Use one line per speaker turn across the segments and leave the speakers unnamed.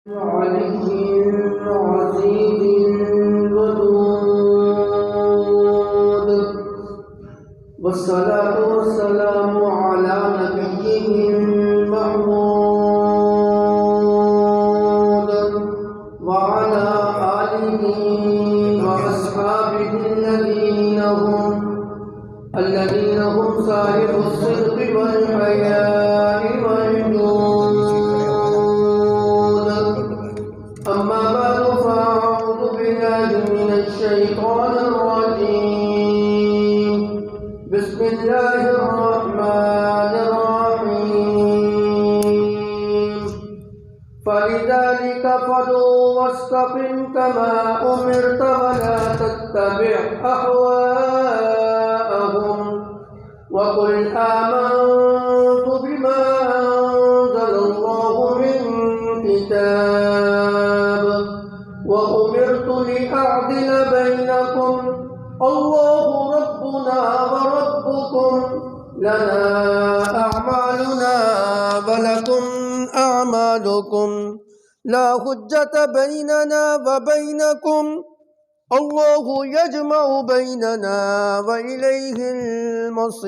علي عزيز ودود والصلاة والسلام على نبيهم محمود وعلى آله وأصحابه الذين هم صاحب الصدق والحياء والجود. أما بعد فأعوذ بالله من الشيطان الرجيم. بسم الله الرحمن الرحيم. فلذلك فادع واستقم كما أمرت ولا تتبع أهواءهم وقل آمنت بما أنزل الله من كتاب وأمرت لأعدل بينكم الله ربنا وربكم لنا أعمالنا ولكم أعمالكم لا حجة بيننا وبينكم الله يجمع بيننا وإليه المصير.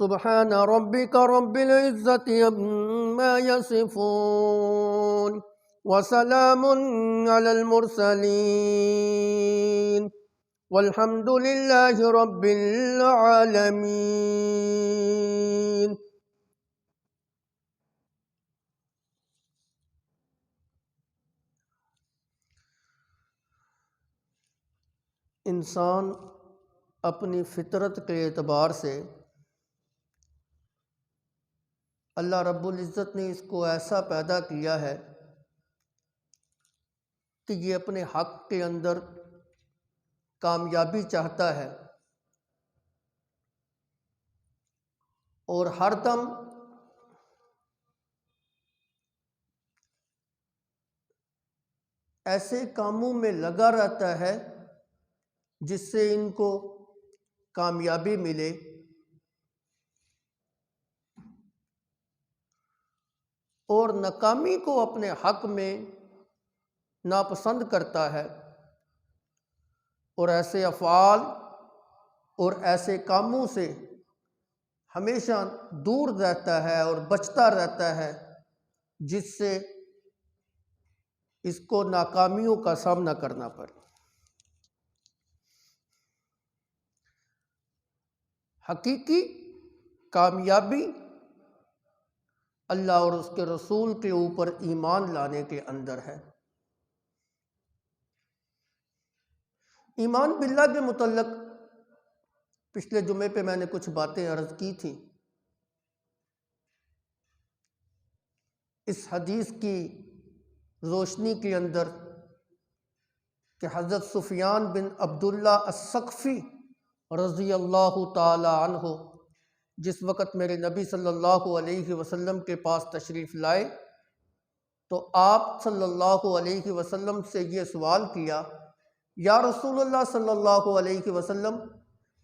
سبحان ربك رب العزة عما يصفون وسلام على المرسلين والحمد لله رب العالمين. انسان اپنی فطرت کے اعتبار سے اللہ رب العزت نے اس کو ایسا پیدا کیا ہے کہ یہ اپنے حق کے اندر کامیابی چاہتا ہے اور ہر دم ایسے کاموں میں لگا رہتا ہے جس سے ان کو کامیابی ملے، اور ناکامی کو اپنے حق میں ناپسند کرتا ہے اور ایسے افعال اور ایسے کاموں سے ہمیشہ دور رہتا ہے اور بچتا رہتا ہے جس سے اس کو ناکامیوں کا سامنا کرنا پڑے۔ حقیقی کامیابی اللہ اور اس کے رسول کے اوپر ایمان لانے کے اندر ہے۔ ایمان باللہ کے متعلق پچھلے جمعے پہ میں نے کچھ باتیں عرض کی تھیں۔ اس حدیث کی روشنی کے اندر کہ حضرت سفیان بن عبداللہ الثقفی رضی اللہ تعالی عنہ جس وقت میرے نبی صلی اللہ علیہ وسلم کے پاس تشریف لائے تو آپ صلی اللہ علیہ وسلم سے یہ سوال کیا، یا رسول اللہ صلی اللہ علیہ وسلم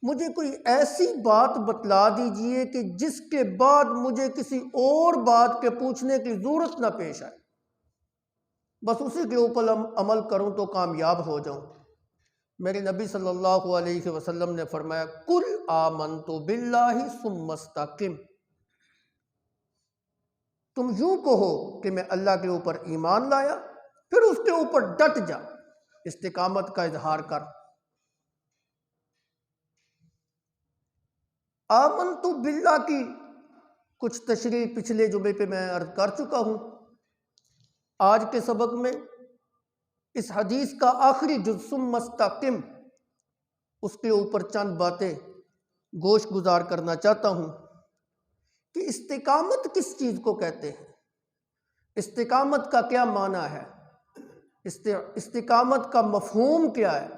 مجھے کوئی ایسی بات بتلا دیجئے کہ جس کے بعد مجھے کسی اور بات کے پوچھنے کی ضرورت نہ پیش آئے، بس اسی کے اوپر عمل کروں تو کامیاب ہو جاؤں۔ میرے نبی صلی اللہ علیہ وسلم نے فرمایا، قل آمنت باللہ ثم استقم، تم یوں کہو کہ میں اللہ کے اوپر ایمان لایا، پھر اس کے اوپر ڈٹ جا، استقامت کا اظہار کر۔ آمنت باللہ کی کچھ تشریح پچھلے جمعے پہ میں عرض کر چکا ہوں۔ آج کے سبق میں اس حدیث کا آخری جز ثم استقم، اس کے اوپر چند باتیں گوش گزار کرنا چاہتا ہوں کہ استقامت کس چیز کو کہتے ہیں، استقامت کا کیا معنی ہے، استقامت کا مفہوم کیا ہے۔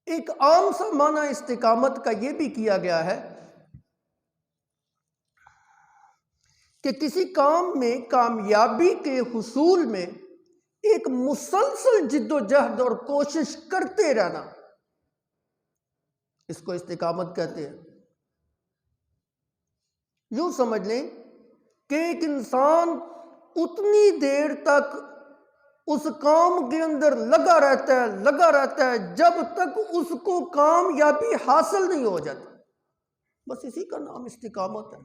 ایک عام سا معنی استقامت کا یہ بھی کیا گیا ہے کہ کسی کام میں کامیابی کے حصول میں ایک مسلسل جد و جہد اور کوشش کرتے رہنا، اس کو استقامت کہتے ہیں۔ یوں سمجھ لیں کہ ایک انسان اتنی دیر تک اس کام کے اندر لگا رہتا ہے جب تک اس کو کامیابی حاصل نہیں ہو جاتی، بس اسی کا نام استقامت ہے۔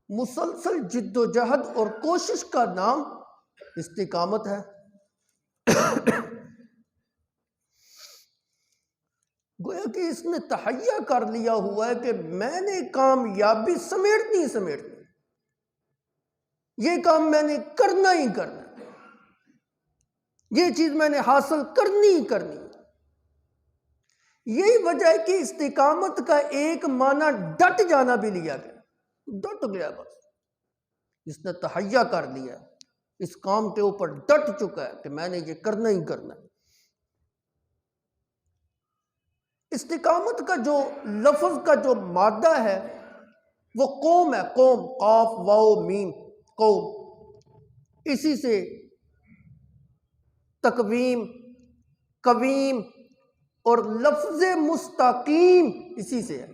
مسلسل جد و جہد اور کوشش کا نام استقامت ہے۔ گویا کہ اس نے تہیہ کر لیا ہوا ہے کہ میں نے کامیابی سمیٹنی، یہ کام میں نے کرنا ہی کرنا، یہ چیز میں نے حاصل کرنی ہی کرنی۔ یہی وجہ ہے کہ استقامت کا ایک معنی ڈٹ جانا بھی لیا گیا، ڈٹ گیا، بس اس نے تہیہ کر لیا، اس کام کے اوپر ڈٹ چکا ہے کہ میں نے یہ کرنا ہی کرنا ہے۔ استقامت کا جو لفظ کا جو مادہ ہے وہ قوم ہے، قوم، قاف واو میم، قوم، اسی سے تقویم، قویم اور لفظ مستقیم اسی سے ہے۔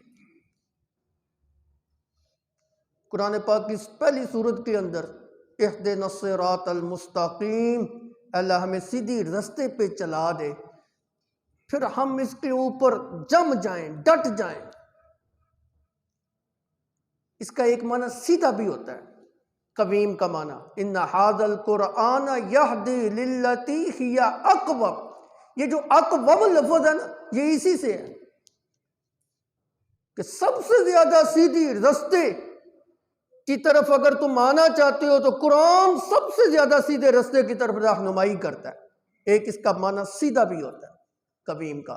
قرآن پاک کی پہلی سورت کے اندر اہدنا الصراط المستقیم، اللہ ہمیں سیدھی رستے پہ چلا دے، پھر ہم اس کے اوپر جم جائیں، ڈٹ جائیں۔ اس کا ایک معنی سیدھا بھی ہوتا ہے، قویم کا معنی ان ھذا القرآن یہدی للتی ہی اقوم، یہ جو اقوم لفظ ہے نا یہ اسی سے ہے کہ سب سے زیادہ سیدھی رستے کی طرف اگر تم آنا چاہتے ہو تو قرآن سب سے زیادہ سیدھے رستے کی طرف رہنمائی کرتا ہے۔ ایک اس کا معنی سیدھا بھی ہوتا ہے قویم کا۔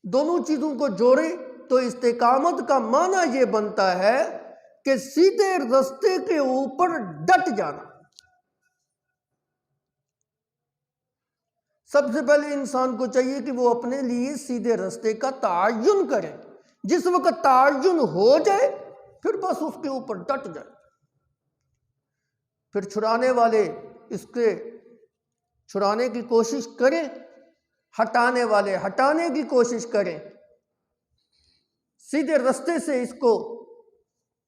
دونوں چیزوں کو جوڑے تو استقامت کا معنی یہ بنتا ہے کہ سیدھے رستے کے اوپر ڈٹ جانا۔ سب سے پہلے انسان کو چاہیے کہ وہ اپنے لیے سیدھے رستے کا تعین کرے۔ جس وقت تعین ہو جائے پھر بس اس کے اوپر ڈٹ جائے، پھر چھڑانے والے اس کے چھڑانے کی کوشش کریں، ہٹانے والے ہٹانے کی کوشش کریں، سیدھے رستے سے اس کو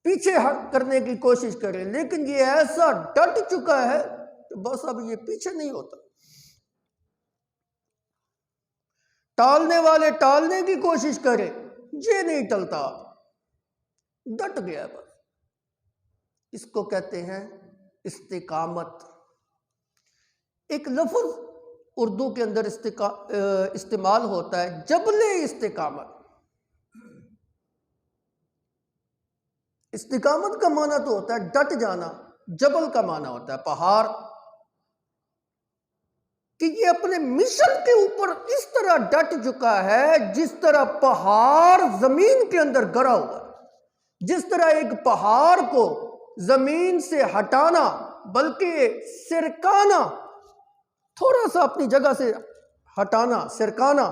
پیچھے ہٹ کرنے کی کوشش کریں، لیکن یہ ایسا ڈٹ چکا ہے کہ بس اب یہ پیچھے نہیں ہوتا۔ ٹالنے والے ٹالنے کی کوشش کریں، یہ نہیں ٹلتا، ڈٹ گیا بس۔ اس کو کہتے ہیں استقامت۔ ایک لفظ اردو کے اندر استعمال ہوتا ہے جبل استقامت۔ استقامت کا معنی تو ہوتا ہے ڈٹ جانا، جبل کا معنی ہوتا ہے پہاڑ، کہ یہ اپنے مشن کے اوپر اس طرح ڈٹ چکا ہے جس طرح پہاڑ زمین کے اندر گرا ہوا ہے۔ جس طرح ایک پہاڑ کو زمین سے ہٹانا بلکہ سرکانا، تھوڑا سا اپنی جگہ سے ہٹانا، سرکانا،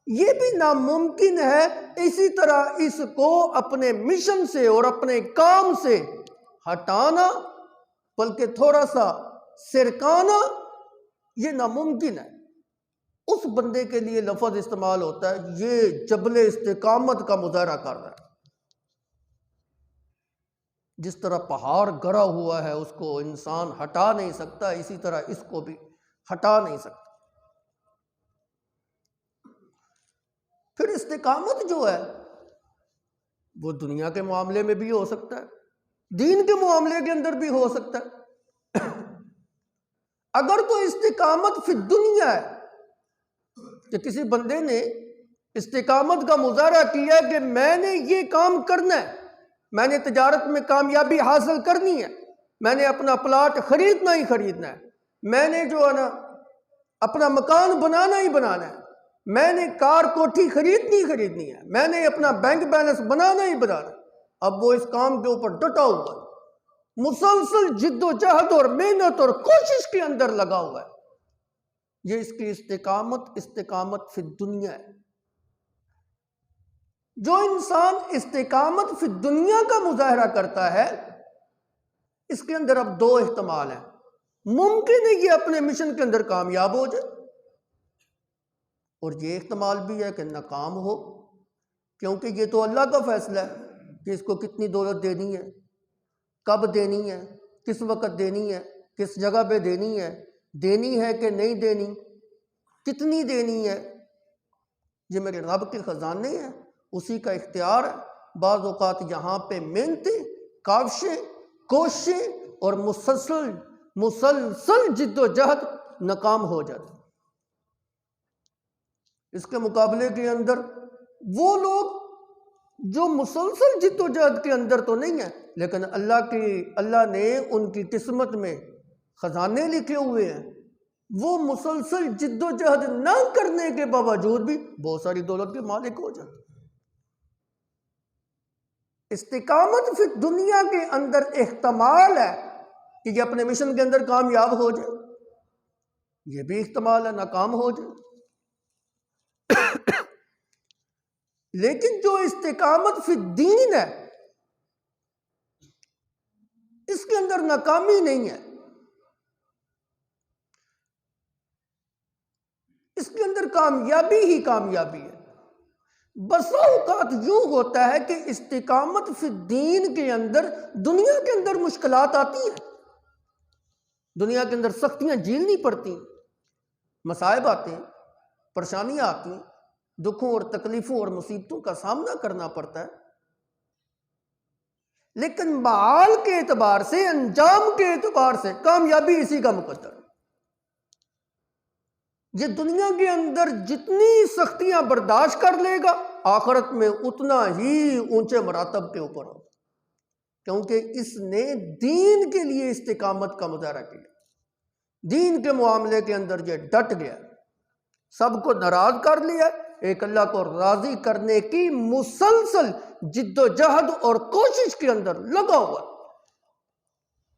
یہ بھی ناممکن ہے، اسی طرح اس کو اپنے مشن سے اور اپنے کام سے ہٹانا بلکہ تھوڑا سا سرکانا یہ ناممکن ہے۔ اس بندے کے لیے لفظ استعمال ہوتا ہے یہ جبل استقامت کا مظاہرہ کر رہا ہے۔ جس طرح پہاڑ گرا ہوا ہے اس کو انسان ہٹا نہیں سکتا، اسی طرح اس کو بھی ہٹا نہیں سکتا۔ پھر استقامت جو ہے وہ دنیا کے معاملے میں بھی ہو سکتا ہے، دین کے معاملے کے اندر بھی ہو سکتا ہے۔ اگر تو استقامت فی الدنیا ہے کہ کسی بندے نے استقامت کا مظاہرہ کیا کہ میں نے یہ کام کرنا ہے، میں نے تجارت میں کامیابی حاصل کرنی ہے، میں نے اپنا پلاٹ خریدنا ہی خریدنا ہے، میں نے جو ہے نا اپنا مکان بنانا ہی بنانا ہے، میں نے کار کوٹھی خریدنی ہی خریدنی ہے، میں نے اپنا بینک بیلنس بنانا ہی بنانا ہے۔ اب وہ اس کام کے اوپر ڈٹا ہوا ہے، مسلسل جد و جہد اور محنت اور کوشش کے اندر لگا ہوا ہے، یہ اس کی استقامت فی الدنیا ہے۔ جو انسان استقامت فی الدنیا کا مظاہرہ کرتا ہے اس کے اندر اب دو احتمال ہیں۔ ممکن ہے یہ اپنے مشن کے اندر کامیاب ہو جائے، اور یہ احتمال بھی ہے کہ ناکام ہو، کیونکہ یہ تو اللہ کا فیصلہ ہے کہ اس کو کتنی دولت دینی ہے، کب دینی ہے، کس وقت دینی ہے، کس جگہ پہ دینی ہے کہ نہیں دینی، کتنی دینی ہے۔ یہ میرے رب کے خزانے ہیں، اسی کا اختیار ہے۔ بعض اوقات یہاں پہ محنتیں، کاوشیں، کوششیں اور مسلسل جد و جہد ناکام ہو جاتی۔ اس کے مقابلے کے اندر وہ لوگ جو مسلسل جد و جہد کے اندر تو نہیں ہیں، لیکن اللہ نے ان کی قسمت میں خزانے لکھے ہوئے ہیں، وہ مسلسل جد و جہد نہ کرنے کے باوجود بھی بہت ساری دولت کے مالک ہو جاتے۔ استقامت فی دنیا کے اندر احتمال ہے کہ یہ اپنے مشن کے اندر کامیاب ہو جائے، یہ بھی احتمال ہے ناکام ہو جائے، لیکن جو استقامت فی الدین ہے اس کے اندر ناکامی نہیں ہے، اس کے اندر کامیابی ہی کامیابی ہے۔ بسا اوقات یوں ہوتا ہے کہ استقامت فی الدین کے اندر دنیا کے اندر مشکلات آتی ہیں، دنیا کے اندر سختیاں جھیلنی پڑتی ہیں، مصائب آتے ہیں، پریشانیاں آتی ہیں، دکھوں اور تکلیفوں اور مصیبتوں کا سامنا کرنا پڑتا ہے، لیکن معال کے اعتبار سے، انجام کے اعتبار سے کامیابی اسی کا مقدر ہے۔ یہ دنیا کے اندر جتنی سختیاں برداشت کر لے گا، آخرت میں اتنا ہی اونچے مراتب کے اوپر ہوگا، کیونکہ اس نے دین کے لیے استقامت کا مظاہرہ کیا، دین کے معاملے کے اندر یہ ڈٹ گیا، سب کو ناراض کر لیا، ایک اللہ کو راضی کرنے کی مسلسل جد و جہد اور کوشش کے اندر لگا ہوا۔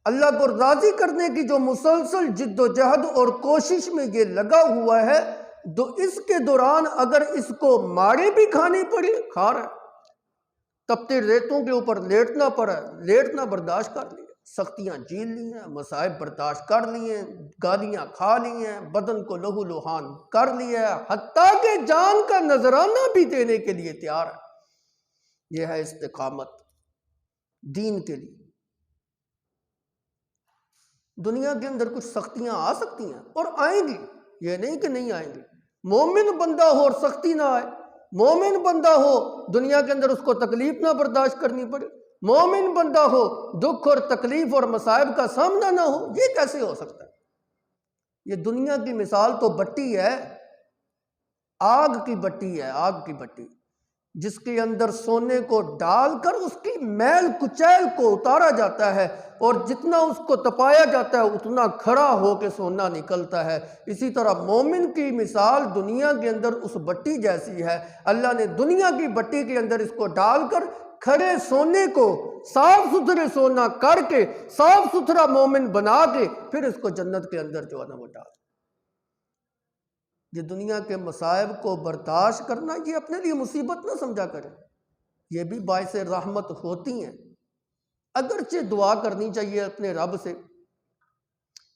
اللہ کو راضی کرنے کی جو مسلسل جد و جہد اور کوشش میں یہ لگا ہوا ہے، تو اس کے دوران اگر اس کو مارے بھی کھانی پڑی، کھا رہا ہے، تپتی ریتوں کے اوپر لیٹنا پڑا، لیٹنا برداشت کر لیا، سختیاں جھیل لی ہیں، مصائب برداشت کر لی ہیں، گالیاں کھا لی ہیں، بدن کو لہو لہان کر لیا ہے، حتیٰ کہ جان کا نذرانہ بھی دینے کے لیے تیار ہے۔ یہ ہے استقامت دین کے لیے۔ دنیا کے اندر کچھ سختیاں آ سکتی ہیں اور آئیں گی، یہ نہیں کہ نہیں آئیں گی۔ مومن بندہ ہو اور سختی نہ آئے، مومن بندہ ہو دنیا کے اندر اس کو تکلیف نہ برداشت کرنی پڑے، مومن بندہ ہو دکھ اور تکلیف اور مصائب کا سامنا نہ ہو، یہ کیسے ہو سکتا ہے؟ یہ دنیا کی مثال تو بٹی ہے، آگ کی بٹی ہے، آگ کی بٹی، جس کے اندر سونے کو ڈال کر اس کی میل کچیل کو اتارا جاتا ہے، اور جتنا اس کو تپایا جاتا ہے اتنا کھڑا ہو کے سونا نکلتا ہے۔ اسی طرح مومن کی مثال دنیا کے اندر اس بٹی جیسی ہے۔ اللہ نے دنیا کی بٹی کے اندر اس کو ڈال کر کھڑے سونے کو صاف ستھرے سونا کر کے صاف ستھرا مومن بنا کے پھر اس کو جنت کے اندر جو ہے نا وہ ڈال۔ یہ دنیا کے مصائب کو برداشت کرنا یہ اپنے لیے مصیبت نہ سمجھا کرے، یہ بھی باعث رحمت ہوتی ہیں۔ اگرچہ دعا کرنی چاہیے اپنے رب سے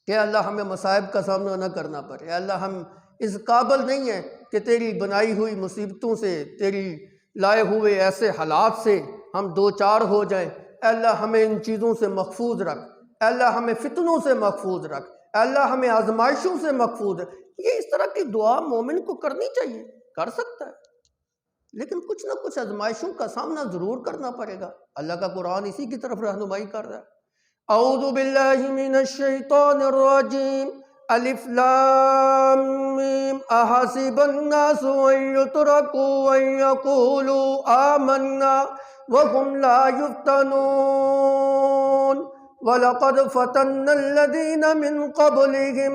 کہ اللہ ہمیں مصائب کا سامنا نہ کرنا پڑے، اللہ ہم اس قابل نہیں ہیں کہ تیری بنائی ہوئی مصیبتوں سے، تیری لائے ہوئے ایسے حالات سے ہم دو چار ہو جائیں، اللہ ہمیں ان چیزوں سے محفوظ رکھ، اللہ ہمیں فتنوں سے محفوظ رکھ، اللہ ہمیں آزمائشوں سے محفوظ رکھ۔ یہ اس طرح کی دعا مومن کو کرنی چاہیے، کر سکتا ہے، لیکن کچھ نہ کچھ آزمائشوں کا سامنا ضرور کرنا پڑے گا۔ اللہ کا قرآن اسی کی طرف رہنمائی کر رہا ہے۔ اعوذ باللہ من الشیطان الرجیم، الف لام میم، احسب الناس ان یترکوا ان یقولوا آمنا وهم لا یفتنون وَلَقَدْ فَتَنَّا الَّذِينَ مِنْ قَبْلِهِمْ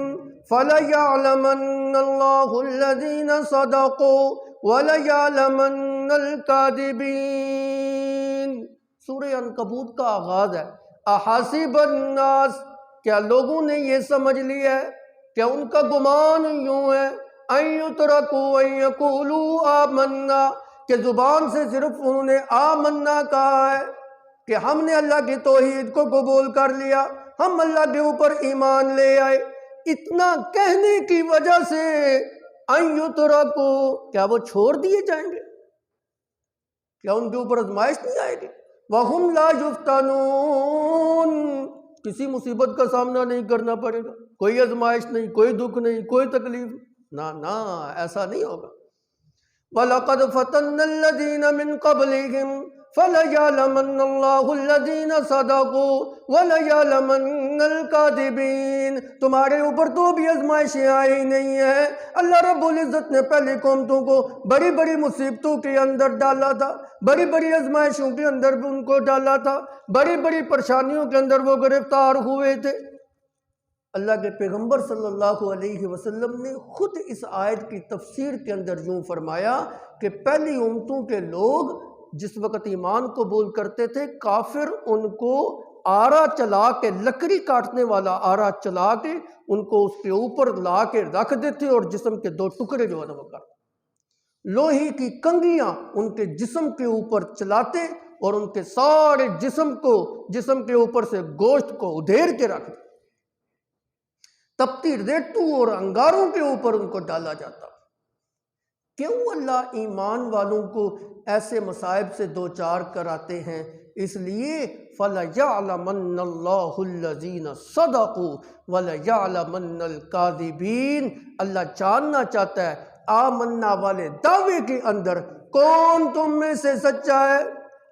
فَلَيَعْلَمَنَّ اللَّهُ الَّذِينَ صَدَقُوا وَلَيَعْلَمَنَّ الْكَاذِبِينَ۔ سورہ عنکبوت کا آغاز ہے۔ احاسب الناس، کیا لوگوں نے یہ سمجھ لیا ہے، کیا ان کا گمان یوں ہے، ان یترکوا ان یقولوا آمنا، کہ زبان سے صرف انہوں نے آمنا کہا ہے کہ ہم نے اللہ کی توحید کو قبول کر لیا، ہم اللہ کے اوپر ایمان لے آئے، اتنا کہنے کی وجہ سے ان یترکوا، کیا وہ چھوڑ دیے جائیں گے؟ کیا ان کے اوپر آزمائش نہیں آئے گی؟ وہم لا یفتنون، کسی مصیبت کا سامنا نہیں کرنا پڑے گا، کوئی آزمائش نہیں، کوئی دکھ نہیں، کوئی تکلیف، نہ ایسا نہیں ہوگا۔ وَلَقَدْ فَتَنَّا الَّذِينَ مِن قَبْلِهِمْ فَلَيَعْلَمَنَّ اللَّهُ الَّذِينَ صَدَقُوا وَلَيَعْلَمَنَّ الْكَاذِبِينَ، تمہارے اوپر تو بھی آزمائشیں آئی نہیں ہیں۔ اللہ رب العزت نے پہلی قوموں کو بڑی بڑی مصیبتوں کے اندر ڈالا تھا، بڑی بڑی آزمائشوں کے اندر بھی ان کو ڈالا تھا، بڑی بڑی پریشانیوں کے اندر وہ گرفتار ہوئے تھے۔ اللہ کے پیغمبر صلی اللہ علیہ وسلم نے خود اس آیت کی تفسیر کے اندر یوں فرمایا کہ پہلی امتوں کے لوگ جس وقت ایمان قبول کرتے تھے، کافر ان کو آرا چلا کے، لکڑی کاٹنے والا آرا چلا کے ان کو اس کے اوپر لا کے رکھ دیتے اور جسم کے دو ٹکڑے جو ہے نا وہ کرتے، لوہی کی کنگیاں ان کے جسم کے اوپر چلاتے اور ان کے سارے جسم کے اوپر سے گوشت کو ادھیر کے رکھتے، تپتی ریتوں اور انگاروں کے اوپر ان کو ڈالا جاتا۔ کیوں اللہ ایمان والوں کو ایسے مصائب سے دوچار کراتے ہیں؟ اس لیے فَلَيَعْلَمَنَّ اللَّهُ الَّذِينَ صَدَقُوا وَلَيَعْلَمَنَّ الْكَاذِبِينَ، اللہ جاننا چاہتا ہے آمنا والے دعوے کے اندر کون تم میں سے سچا ہے،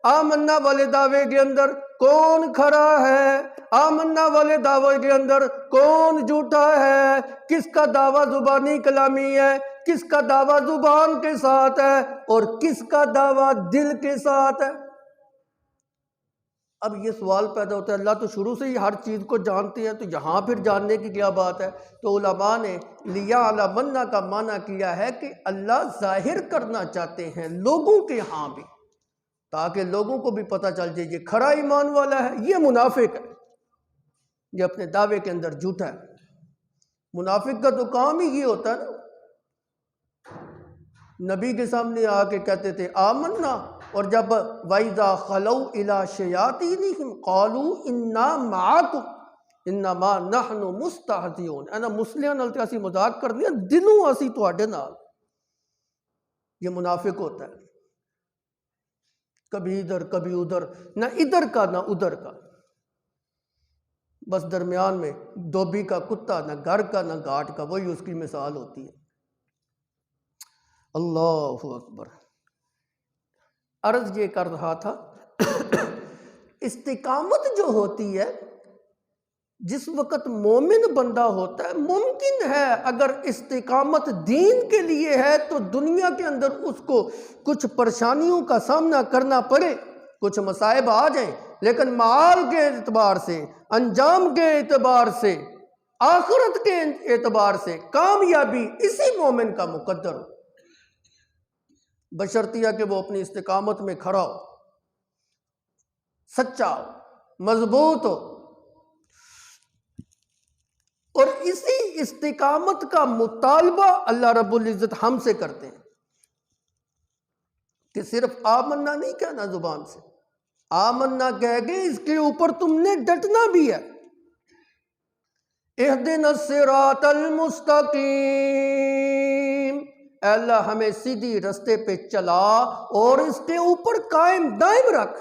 آمنا والے دعوے کے اندر کون کھرا ہے، آمنا والے دعوے کے اندر کون جھوٹا ہے، کس کا دعویٰ زبانی کلامی ہے، کس کا دعویٰ زبان کے ساتھ ہے اور کس کا دعویٰ دل کے ساتھ ہے۔ اب یہ سوال پیدا ہوتا ہے، اللہ تو شروع سے ہی ہر چیز کو جانتے ہیں، تو یہاں پھر جاننے کی کیا بات ہے؟ تو علماء نے لیعلمن کا معنی کیا ہے کہ اللہ ظاہر کرنا چاہتے ہیں لوگوں کے ہاں بھی، تاکہ لوگوں کو بھی پتہ چل جائے یہ کھرا ایمان والا ہے، یہ منافق ہے، یہ اپنے دعوے کے اندر جھوٹا ہے۔ منافق کا تو کام ہی یہ ہوتا ہے نا، نبی کے سامنے آ کے کہتے تھے آمنا، اور جب وَإِذَا خَلَوْا إِلَىٰ شَيَاطِينِهِمْ قَالُوا إِنَّا مَعَكُمْ إِنَّمَا نَحْنُ مُسْتَهْزِئُونَ، انا مسلیاں نال تے اسی مذاق کرنے ہیں، دلوں اسی تواڈے نال۔ یہ منافق ہوتا ہے، کبھی ادھر کبھی ادھر، نہ ادھر کا نہ ادھر کا، بس درمیان میں، دھوبی کا کتا، نہ گھر کا نہ گھاٹ کا، وہی اس کی مثال ہوتی ہے۔ اللہ اکبر۔ عرض یہ کر رہا تھا استقامت جو ہوتی ہے، جس وقت مومن بندہ ہوتا ہے، ممکن ہے اگر استقامت دین کے لیے ہے تو دنیا کے اندر اس کو کچھ پریشانیوں کا سامنا کرنا پڑے، کچھ مصائب آ جائیں، لیکن معال کے اعتبار سے، انجام کے اعتبار سے، آخرت کے اعتبار سے کامیابی اسی مومن کا مقدر ہو، بشرطیہ کہ وہ اپنی استقامت میں کھڑا ہو، سچا ہو، مضبوط ہو، اور اسی استقامت کا مطالبہ اللہ رب العزت ہم سے کرتے ہیں کہ صرف آمنا نہیں کہنا زبان سے، آمنا کہہ کے اس کے اوپر تم نے ڈٹنا بھی ہے۔ اہدنا الصراط المستقیم، اے اللہ ہمیں سیدھی رستے پہ چلا اور اس کے اوپر قائم دائم رکھ۔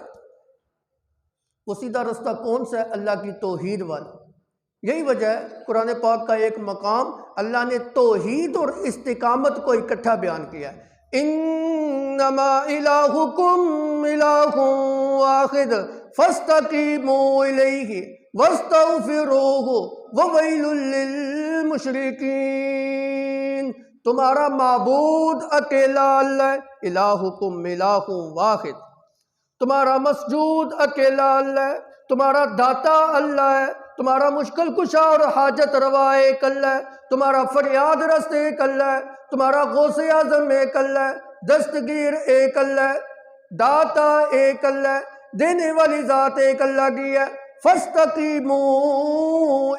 وہ سیدھا رستہ کون سا ہے؟ اللہ کی توحید والا۔ یہی وجہ ہے قرآن پاک کا ایک مقام اللہ نے توحید اور استقامت کو اکٹھا بیان کیا ہے، انما الہکم الہ واحد فاستقیموا الیہ واستغفروہ وویل للمشرکین، تمہارا معبود اکیلا اللہ ہے، الہکم الہ واحد، تمہارا مسجود اکیلا اللہ ہے، تمہارا داتا اللہ ہے، تمہارا مشکل کشا اور حاجت روا ایک اللہ ہے، تمہارا فریاد رست ایک اللہ ہے، تمہارا غوث اعظم ایک اللہ ہے، دستگیر ایک اللہ ہے، داتا ایک اللہ ہے، دینے والی ذات ایک اللہ کی ہے۔ فاستقیموا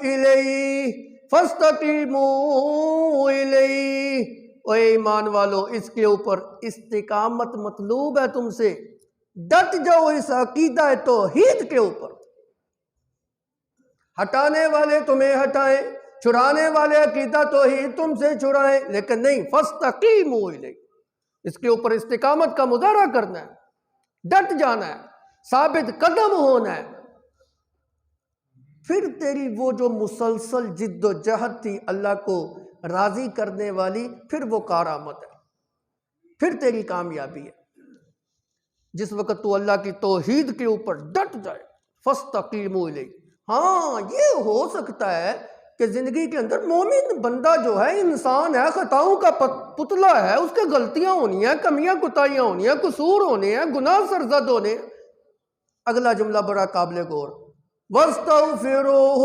الیہ، فاستقیموا الیہ، اے ایمان والو اس کے اوپر استقامت مطلوب ہے تم سے، ڈٹ جاؤ اس عقیدہ توحید کے اوپر، ہٹانے والے تمہیں ہٹائیں، چھڑانے والے عقیدہ توحید تم سے چھڑائیں، لیکن نہیں، فاستقیموا الیہ، اس کے اوپر استقامت کا مظاہرہ کرنا ہے، ڈٹ جانا ہے، ثابت قدم ہونا ہے۔ پھر تیری وہ جو مسلسل جد و جہد تھی اللہ کو راضی کرنے والی، پھر وہ کارآمد ہے، پھر تیری کامیابی ہے۔ جس وقت تو اللہ کی توحید کے اوپر ڈٹ جائے، فاستقیموا الیہ۔ ہاں یہ ہو سکتا ہے کہ زندگی کے اندر مومن بندہ جو ہے انسان ہے، خطاؤں کا پتلا ہے، اس کے غلطیاں ہونی ہیں، کمیاں کوتاہیاں ہونی ہیں، قصور ہونے ہیں، گناہ سرزد ہونے ہیں۔ اگلا جملہ بڑا قابل غور، وَاسْتَغْفِرُوهُ،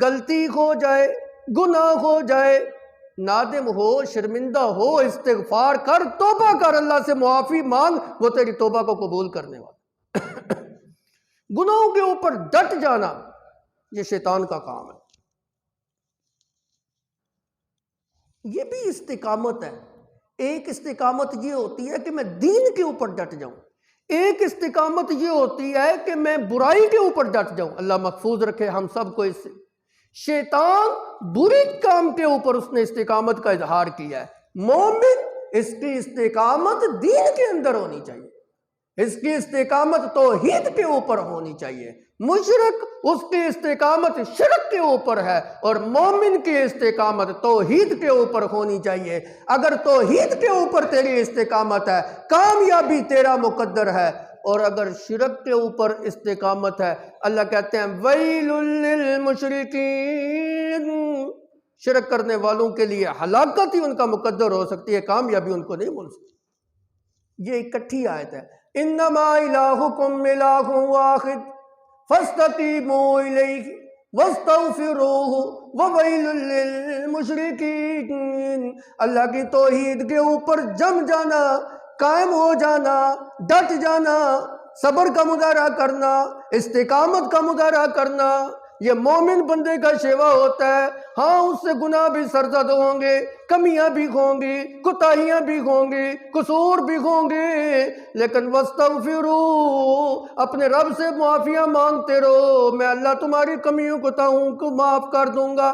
غلطی ہو جائے، گناہ ہو جائے، نادم ہو، شرمندہ ہو، استغفار کر، توبہ کر، اللہ سے معافی مانگ، وہ تیری توبہ کو قبول کرنے والا۔ گناہوں کے اوپر ڈٹ جانا یہ شیطان کا کام ہے۔ یہ بھی استقامت ہے۔ ایک استقامت یہ ہوتی ہے کہ میں دین کے اوپر ڈٹ جاؤں، ایک استقامت یہ ہوتی ہے کہ میں برائی کے اوپر ڈٹ جاؤں۔ اللہ محفوظ رکھے ہم سب کو اس سے۔ شیطان بری کام کے اوپر اس نے استقامت کا اظہار کیا ہے، مومن اس کی استقامت دین کے اندر ہونی چاہیے، اس کی استقامت توحید کے اوپر ہونی چاہیے۔ مشرک اس کی استقامت شرک کے اوپر ہے، اور مومن کی استقامت توحید کے اوپر ہونی چاہیے۔ اگر توحید کے اوپر تیری استقامت ہے، کامیابی تیرا مقدر ہے، اور اگر شرک کے اوپر استقامت ہے، اللہ کہتے ہیں ویل للمشرکین، شرک کرنے والوں کے لیے ہلاکت ہی ان کا مقدر ہو سکتی ہے، کامیابی ان کو نہیں مل سکتی۔ یہ اکٹھی آیت ہے، انما الہکم الہ واحد فاستقیموا الیہ واستغفروہ وویل للمشرکین۔ اللہ کی توحید کے اوپر جم جانا، قائم ہو جانا، ڈٹ جانا، صبر کا مظاہرہ کرنا، استقامت کا مظاہرہ کرنا، یہ مومن بندے کا شیوا ہوتا ہے۔ ہاں اس سے گناہ بھی سرزد ہوں گے، کمیاں بھی ہوں گی، کوتاہیاں بھی ہوں گی، قصور بھی ہوں گے، لیکن وَاسْتَغْفِرُوا، اپنے رب سے معافیاں مانگتے رہو، میں اللہ تمہاری کمیوں کوتاہیوں کو معاف کر دوں گا۔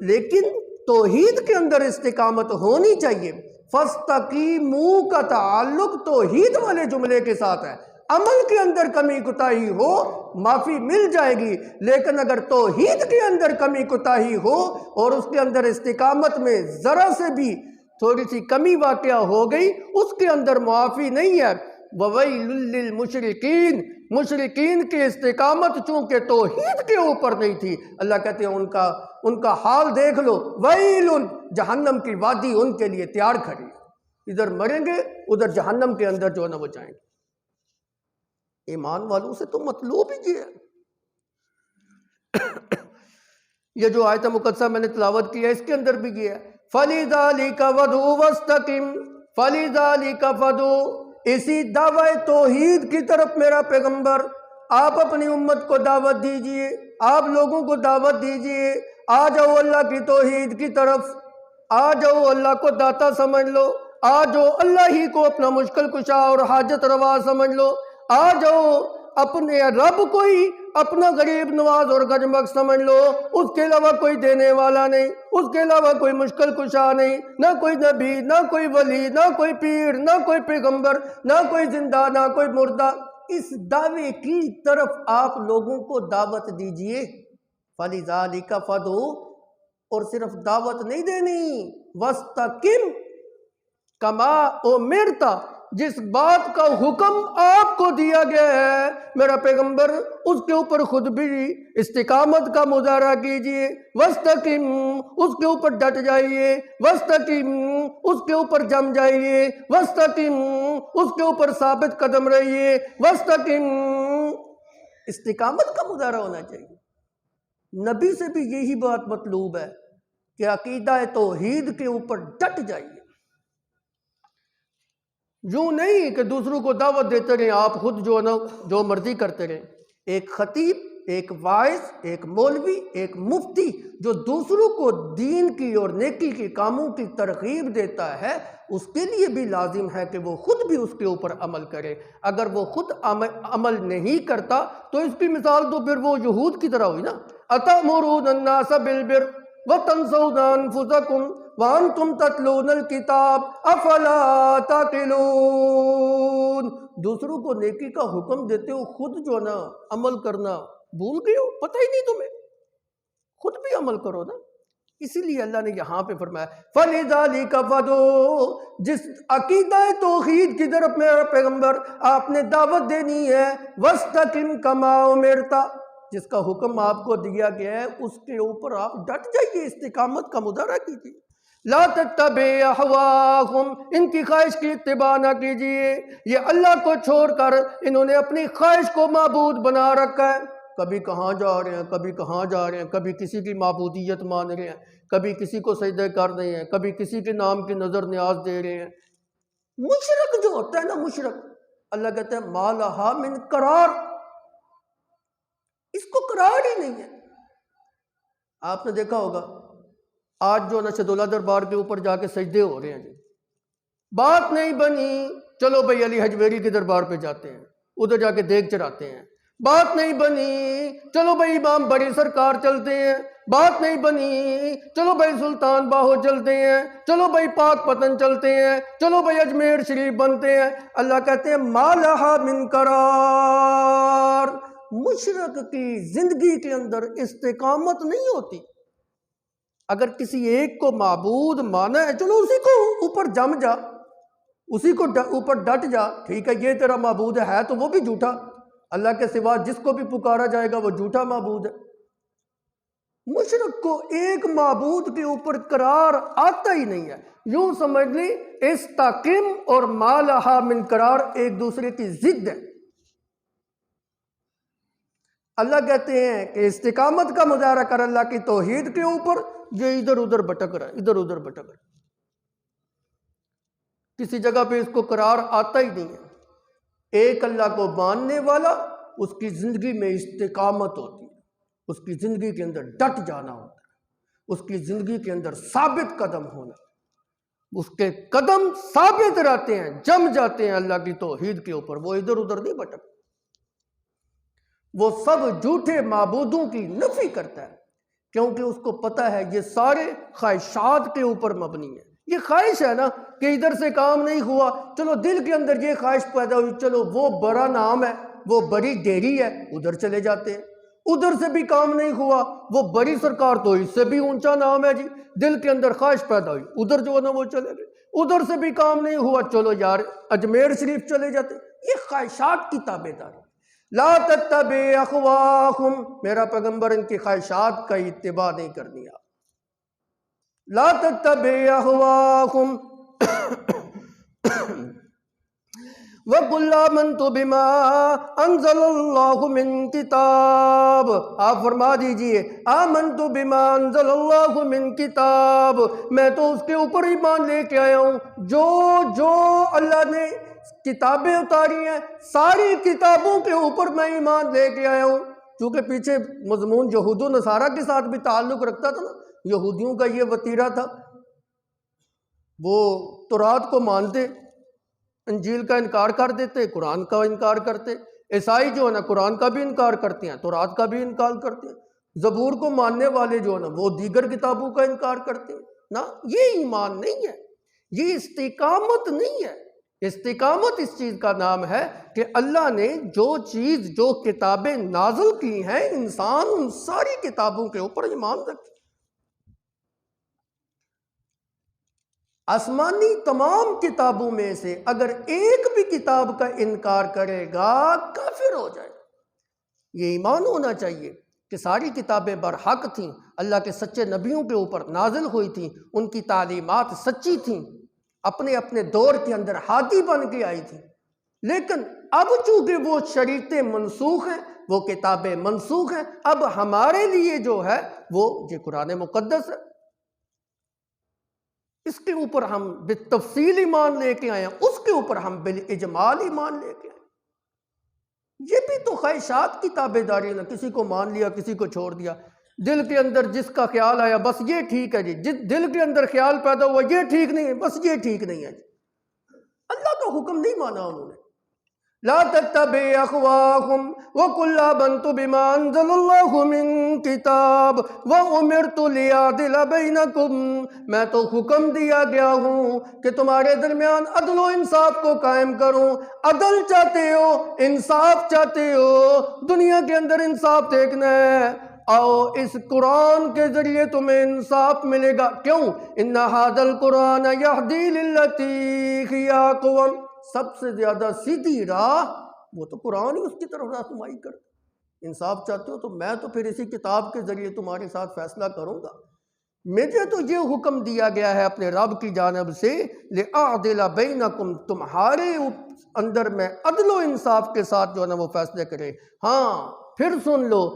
لیکن توحید کے اندر استقامت ہونی چاہیے۔ فَاسْتَقِیمُوا کا تعلق توحید والے جملے کے ساتھ ہے۔ عمل کے اندر کمی کوتاہی ہو معافی مل جائے گی، لیکن اگر توحید کے اندر کمی کوتاہی ہو اور اس کے اندر استقامت میں ذرا سے بھی تھوڑی سی کمی واقع ہو گئی، اس کے اندر معافی نہیں ہے۔ وَوَيْلٌ لِّلْمُشْرِكِينَ، مشرکین کی استقامت چونکہ توحید کے اوپر نہیں تھی، اللہ کہتے ہیں ان کا حال دیکھ لو، وَيْلٌ، جہنم کی وادی ان کے لیے تیار کھڑی ہے، ادھر مریں گے ادھر جہنم کے اندر جو نہ وہ جائیں گے۔ ایمان والوں سے تو مطلوب ہی یہ ہے۔ یہ جو آیت مقدسہ میں نے تلاوت کی ہے اس کے اندر بھی یہ ہے، فَلِذَلِكَ وَدْعُ وَاسْتَقِمْ، فَلِذَلِكَ فَدْعُ، اسی دعوی توحید کی طرف میرا پیغمبر آپ اپنی امت کو دعوت دیجئے، آپ لوگوں کو دعوت دیجئے، آ جاؤ اللہ کی توحید کی طرف، آ جاؤ اللہ کو داتا سمجھ لو، آ جاؤ اللہ ہی کو اپنا مشکل کشا اور حاجت روا سمجھ لو، آ جاؤ اپنے رب کو ہی اپنا غریب نواز اور گجمگ سمجھ لو، اس کے علاوہ کوئی دینے والا نہیں، اس کے علاوہ کوئی مشکل کشا نہیں، نہ کوئی نبی، نہ کوئی ولی، نہ کوئی پیر، نہ کوئی پیغمبر، نہ کوئی زندہ، نہ کوئی مردہ۔ اس دعوے کی طرف آپ لوگوں کو دعوت دیجئے، فَلِذَلِكَ فَدْعُ، اور صرف دعوت نہیں دینی، وَاسْتَقِمْ كَمَا أُمِرْتَ، جس بات کا حکم آپ کو دیا گیا ہے میرا پیغمبر اس کے اوپر خود بھی استقامت کا مظاہرہ کیجئے، وَاسْتَقِمْ، اس کے اوپر ڈٹ جائیے، وَاسْتَقِمْ، اس کے اوپر جم جائیے، وَاسْتَقِمْ، اس کے اوپر ثابت قدم رہیے، وَاسْتَقِمْ، استقامت کا مظاہرہ ہونا چاہیے۔ نبی سے بھی یہی بات مطلوب ہے کہ عقیدہ توحید کے اوپر ڈٹ جائیے، یوں نہیں کہ دوسروں کو دعوت دیتے رہیں، آپ خود جو مرضی کرتے رہیں۔ ایک خطیب، ایک واعظ، ایک مولوی، ایک مفتی جو دوسروں کو دین کی اور نیکی کے کاموں کی ترغیب دیتا ہے، اس کے لیے بھی لازم ہے کہ وہ خود بھی اس کے اوپر عمل کرے۔ اگر وہ خود عمل نہیں کرتا تو اس کی مثال تو پھر وہ یہود کی طرح ہوئی نا، أَتَأْمُرُونَ النَّاسَ بِالْبِرِّ، وَتَنْسَوْنَ أَنفُسَكُمْ وَأَنْتُمْ تَتْلُونَ الْكِتَابَ أَفَلَا تَعْقِلُونَ۔ دوسروں کو نیکی کا حکم دیتے ہو، خود جو نا عمل کرنا بھول گئے ہو، پتہ ہی نہیں تمہیں، خود بھی عمل کرو نا۔ اسی لیے اللہ نے یہاں پہ فرمایا فَلِذَلِكَ فَدُعُوا، جس عقیدہ توحید کی طرف میرا پیغمبر آپ نے دعوت دینی ہے، وَاسْتَقِمْ كَمَا أُمِرْتَ، جس کا حکم آپ کو دیا گیا ہے اس کے اوپر آپ ڈٹ جائیے، استقامت کا مظاہرہ کیجیے۔ لا تتبع اہواءہم، ان کی خواہش کی اتباع نہ کیجیے، یہ اللہ کو چھوڑ کر انہوں نے اپنی خواہش کو معبود بنا رکھا ہے، کبھی کہاں جا رہے ہیں، کبھی کہاں جا رہے ہیں، کبھی کسی کی معبودیت مان رہے ہیں، کبھی کسی کو سجدہ کر رہے ہیں، کبھی کسی کے نام کی نظر نیاز دے رہے ہیں۔ مشرک جو ہوتا ہے نا، مشرک، اللہ کہتا ہے ما لہا من قرار، اس کو قرار ہی نہیں ہے۔ آپ نے دیکھا ہوگا آج جو نشد اللہ دربار کے اوپر جا کے سجدے ہو رہے ہیں جی، بات نہیں بنی، چلو بھائی علی حجویری کے دربار پہ جاتے ہیں، ادھر جا کے دیگ چڑھاتے ہیں، بات نہیں بنی، چلو بھائی امام بڑی سرکار چلتے ہیں، بات نہیں بنی، چلو بھائی سلطان باہو چلتے ہیں، چلو بھائی پاک پتن چلتے ہیں، چلو بھائی اجمیر شریف بنتے ہیں۔ اللہ کہتے ہیں ما لہا من قرار، مشرک کی زندگی کے اندر استقامت نہیں ہوتی۔ اگر کسی ایک کو معبود مانا ہے، چلو اسی کو اوپر جم جا، اسی کو اوپر ڈٹ جا، ٹھیک ہے یہ تیرا معبود ہے تو وہ بھی جھوٹا، اللہ کے سوا جس کو بھی پکارا جائے گا وہ جھوٹا معبود ہے۔ مشرک کو ایک معبود کے اوپر قرار آتا ہی نہیں ہے، یوں سمجھ لی استقم اور ما لہا من قرار ایک دوسرے کی ضد ہے۔ اللہ کہتے ہیں کہ استقامت کا مظاہرہ کر اللہ کی توحید کے اوپر، یہ ادھر ادھر بھٹک رہا ہے، ادھر ادھر بھٹک رہا ہے، کسی جگہ پہ اس کو قرار آتا ہی نہیں ہے۔ ایک اللہ کو ماننے والا، اس کی زندگی میں استقامت ہوتی ہے، اس کی زندگی کے اندر ڈٹ جانا ہوتا ہے، اس کی زندگی کے اندر ثابت قدم ہونا، اس کے قدم ثابت رہتے ہیں، جم جاتے ہیں اللہ کی توحید کے اوپر، وہ ادھر ادھر نہیں بھٹکتے۔ وہ سب جھوٹے معبودوں کی نفی کرتا ہے، کیونکہ اس کو پتہ ہے یہ سارے خواہشات کے اوپر مبنی ہے۔ یہ خواہش ہے نا کہ ادھر سے کام نہیں ہوا، چلو دل کے اندر یہ خواہش پیدا ہوئی، چلو وہ بڑا نام ہے، وہ بڑی ڈیری ہے، ادھر چلے جاتے ہیں۔ ادھر سے بھی کام نہیں ہوا، وہ بڑی سرکار تو اس سے بھی اونچا نام ہے جی، دل کے اندر خواہش پیدا ہوئی، ادھر جو ہے نا وہ چلے گئے۔ ادھر سے بھی کام نہیں ہوا، چلو یار اجمیر شریف چلے جاتے۔ یہ خواہشات کی تابعداری۔ لا تتبع اخواہم، میرا پیغمبر ان کی خواہشات کا اتباع نہیں کرنی آپ۔ لا تتبع اخواہم وَقُلْ آمَنْتُ بِمَا أَنزَلَ اللَّهُ مِنْ کتاب، آپ فرما دیجئے آمَنْتُ بِمَا أَنزَلَ اللَّهُ مِنْ کتاب، میں تو اس کے اوپر ایمان لے کے آیا ہوں جو اللہ نے کتابیں اتاری ہیں، ساری کتابوں کے اوپر میں ایمان لے کے آیا ہوں۔ چونکہ پیچھے مضمون یہود و نصارہ کے ساتھ بھی تعلق رکھتا تھا نا، یہودیوں کا یہ وتیرہ تھا، وہ تورات کو مانتے، انجیل کا انکار کر دیتے، قرآن کا انکار کرتے۔ عیسائی جو ہے نا قرآن کا بھی انکار کرتے ہیں، تورات کا بھی انکار کرتے ہیں۔ زبور کو ماننے والے جو ہے نا وہ دیگر کتابوں کا انکار کرتے ہیں نا۔ یہ ایمان نہیں ہے، یہ استقامت نہیں ہے۔ استقامت اس چیز کا نام ہے کہ اللہ نے جو چیز، جو کتابیں نازل کی ہیں، انسان ان ساری کتابوں کے اوپر ایمان رکھے۔ آسمانی تمام کتابوں میں سے اگر ایک بھی کتاب کا انکار کرے گا کافر ہو جائے گا۔ یہ ایمان ہونا چاہیے کہ ساری کتابیں برحق تھیں، اللہ کے سچے نبیوں کے اوپر نازل ہوئی تھیں، ان کی تعلیمات سچی تھیں، اپنے اپنے دور کے اندر ہادی بن کے آئی تھی۔ لیکن اب چونکہ وہ شریعتیں منسوخ ہیں، وہ کتابیں منسوخ ہیں، اب ہمارے لیے جو ہے وہ یہ قرآن مقدس ہے، اس کے اوپر ہم بالتفصیل ایمان لے کے آئے ہیں، اس کے اوپر ہم بالاجمال ایمان لے کے آئے۔ یہ بھی تو خواہشات کی تابعداری ہے نا، کسی کو مان لیا، کسی کو چھوڑ دیا۔ دل کے اندر جس کا خیال آیا بس یہ ٹھیک ہے جی، جس دل کے اندر خیال پیدا ہوا یہ ٹھیک نہیں ہے، بس یہ ٹھیک نہیں ہے جی۔ اللہ کا حکم نہیں مانا انہوں نے۔ لا تتبع اخواهم وقل آمنت بما انزل الله من کتاب وامرت لأعدل بینکم، میں تو حکم دیا گیا ہوں کہ تمہارے درمیان عدل و انصاف کو قائم کروں۔ عدل چاہتے ہو، انصاف چاہتے ہو، دنیا کے اندر انصاف دیکھنا ہے، آؤ اس قرآن کے ذریعے تمہیں انصاف ملے گا۔ کیوں؟ ان ھذا القرآن یہدی للتی ہی اقوم، سب سے زیادہ سیدھی راہ وہ تو قرآن ہی اس کی طرف رہنمائی کرتا۔ انصاف چاہتے ہو تو میں تو پھر اسی کتاب کے ذریعے تمہارے ساتھ فیصلہ کروں گا۔ مجھے تو یہ حکم دیا گیا ہے اپنے رب کی جانب سے، لِأَعْدِلَ بَيْنَكُمْ، تمہارے اندر میں عدل و انصاف کے ساتھ جو ہے نا وہ فیصلے کرے۔ ہاں پھر سن لو،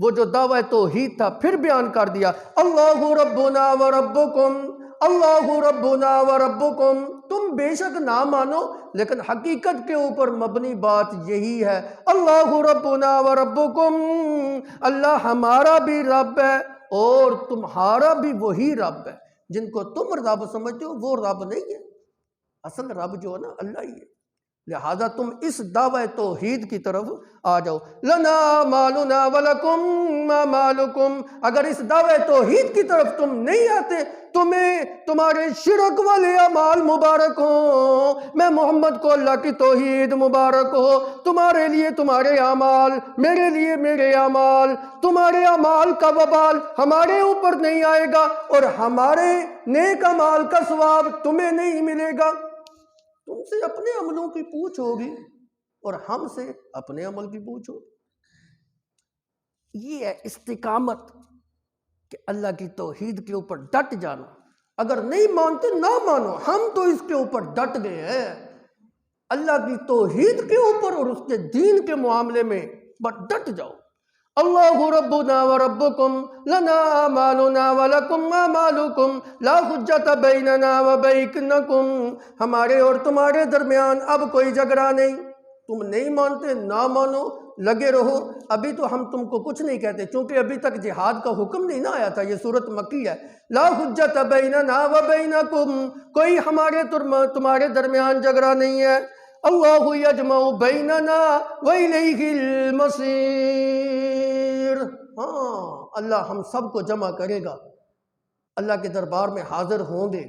وہ جو دعویٰ توحید تھا پھر بیان کر دیا، اللہ ربنا و ربکم، اللہ ربنا و ربکم، تم بے شک نہ مانو لیکن حقیقت کے اوپر مبنی بات یہی ہے، اللہ ربنا و ربکم، اللہ ہمارا بھی رب ہے اور تمہارا بھی وہی رب ہے۔ جن کو تم رب سمجھتے ہو وہ رب نہیں ہے، اصل رب جو ہے نا اللہ ہی ہے۔ لہذا تم اس دعوی توحید کی طرف آ جاؤ۔ لنا مالنا ولکم ما مالکم، اگر اس دعوی توحید کی طرف تم نہیں آتے، تمہیں تمہارے شرک والے اعمال مبارک ہوں، میں محمد کو اللہ کی توحید مبارک ہو، تمہارے لیے تمہارے اعمال، میرے لیے میرے اعمال، تمہارے اعمال کا وبال ہمارے اوپر نہیں آئے گا اور ہمارے نیک اعمال کا ثواب تمہیں نہیں ملے گا۔ تم سے اپنے عملوں کی پوچھ ہوگی اور ہم سے اپنے عمل کی پوچھ ہوگی۔ یہ ہے استقامت کہ اللہ کی توحید کے اوپر ڈٹ جانا۔ اگر نہیں مانتے نہ مانو، ہم تو اس کے اوپر ڈٹ گئے ہیں، اللہ کی توحید کے اوپر اور اس کے دین کے معاملے میں بس ڈٹ جاؤ۔ اللہ ربنا و ربکم لنا اعمالنا ولکم اعمالکم لا حجت بیننا و بینکم، ہمارے اور تمہارے درمیان اب کوئی جھگڑا نہیں۔ تم نہیں مانتے نہ مانو، لگے رہو۔ ابھی تو ہم تم کو کچھ نہیں کہتے چونکہ ابھی تک جہاد کا حکم نہیں نہ آیا تھا، یہ صورت مکی ہے۔ لا حجت بیننا و بینکم، کوئی ہمارے تمہارے درمیان جھگڑا نہیں ہے۔ اللہ یجمع بیننا والیہ المصیر، ہاں اللہ ہم سب کو جمع کرے گا، اللہ کے دربار میں حاضر ہوں گے،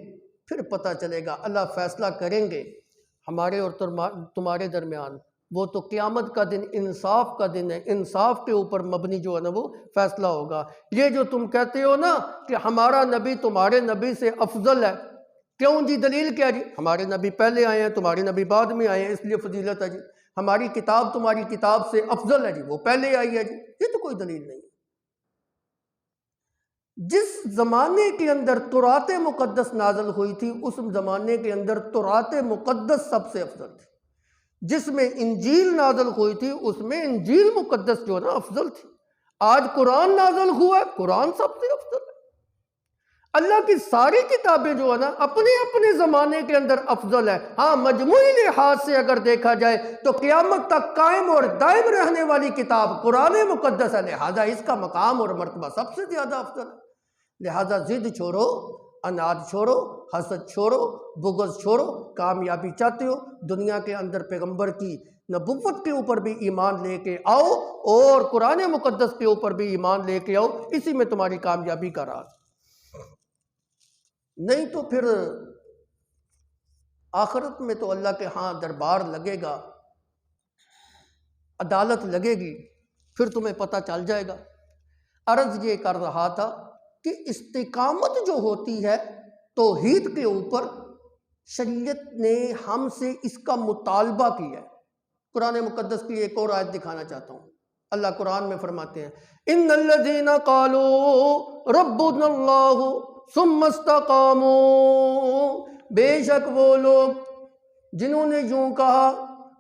پھر پتہ چلے گا، اللہ فیصلہ کریں گے ہمارے اور تمہارے درمیان۔ وہ تو قیامت کا دن انصاف کا دن ہے، انصاف کے اوپر مبنی جو ہے نا وہ فیصلہ ہوگا۔ یہ جو تم کہتے ہو نا کہ ہمارا نبی تمہارے نبی سے افضل ہے، کیوں جی؟ دلیل کیا جی؟ ہمارے نبی پہلے آئے ہیں، تمہارے نبی بعد میں آئے ہیں، اس لیے فضیلت ہے جی۔ ہماری کتاب تمہاری کتاب سے افضل ہے جی، وہ پہلے آئی ہے جی، یہ تو کوئی دلیل نہیں ہے۔ جس زمانے کے اندر تورات مقدس نازل ہوئی تھی اس زمانے کے اندر تورات مقدس سب سے افضل تھی۔ جس میں انجیل نازل ہوئی تھی اس میں انجیل مقدس جو ہے نا افضل تھی۔ آج قرآن نازل ہوا ہے، قرآن سب سے افضل ہے۔ اللہ کی ساری کتابیں جو ہے نا اپنے اپنے زمانے کے اندر افضل ہے۔ ہاں مجموعی لحاظ سے اگر دیکھا جائے تو قیامت تک قائم اور دائم رہنے والی کتاب قرآن مقدس ہے، لہذا اس کا مقام اور مرتبہ سب سے زیادہ افضل ہے۔ لہذا ضد چھوڑو، اناد چھوڑو، حسد چھوڑو، بغض چھوڑو۔ کامیابی چاہتے ہو دنیا کے اندر پیغمبر کی نبوت کے اوپر بھی ایمان لے کے آؤ اور قرآن مقدس کے اوپر بھی ایمان لے کے آؤ، اسی میں تمہاری کامیابی کا راز۔ نہیں تو پھر آخرت میں تو اللہ کے ہاں دربار لگے گا، عدالت لگے گی، پھر تمہیں پتہ چل جائے گا۔ عرض یہ کر رہا تھا کہ استقامت جو ہوتی ہے توحید کے اوپر، شریعت نے ہم سے اس کا مطالبہ کیا ہے۔ قرآن مقدس کی ایک اور آیت دکھانا چاہتا ہوں۔ اللہ قرآن میں فرماتے ہیں ان الذین قالوا ربنا اللہ ثم استقاموا، بے شک وہ لوگ جنہوں نے یوں کہا